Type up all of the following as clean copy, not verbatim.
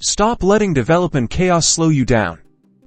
Stop letting development chaos slow you down.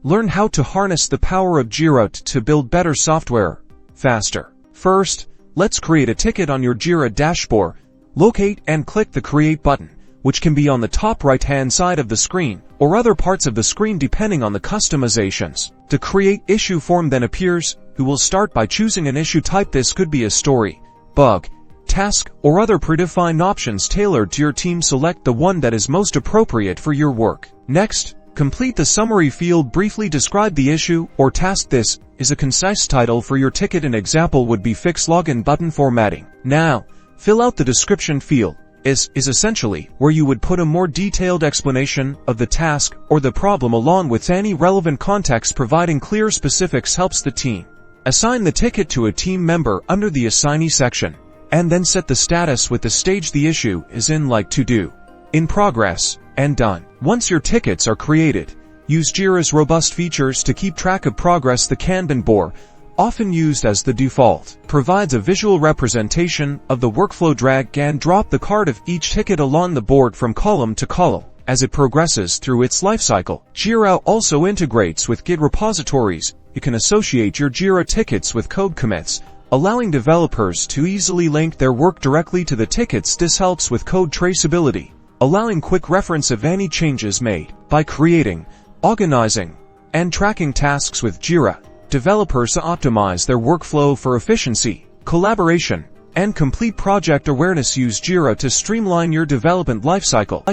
Learn how to harness the power of Jira to build better software faster. First, let's create a ticket on your Jira dashboard. Locate and click the Create button, which can be on the top right-hand side of the screen, or other parts of the screen depending on the customizations. The Create Issue form then appears. You will start by choosing an issue type. This could be a story, bug, task, or other predefined options tailored to your team. Select the one that is most appropriate for your work. Next, complete the summary field. Briefly describe the issue or task. This is a concise title for your ticket. An example would be Fix Login Button Formatting. Now, fill out the description field. Is essentially where you would put a more detailed explanation of the task or the problem along with any relevant context. Providing clear specifics helps the team. Assign the ticket to a team member under the Assignee section, and then set the status with the stage the issue is in, like To Do, In Progress, and Done. Once your tickets are created, use Jira's robust features to keep track of progress. The Kanban Board, often used as the default, provides a visual representation of the workflow. Drag and drop the card of each ticket along the board from column to column as it progresses through its lifecycle. Jira also integrates with Git Repositories. You can associate your Jira tickets with code commits, allowing developers to easily link their work directly to the tickets. This helps with code traceability, allowing quick reference of any changes made. By creating, organizing, and tracking tasks with Jira, developers optimize their workflow for efficiency, collaboration, and complete project awareness. Use Jira to streamline your development lifecycle.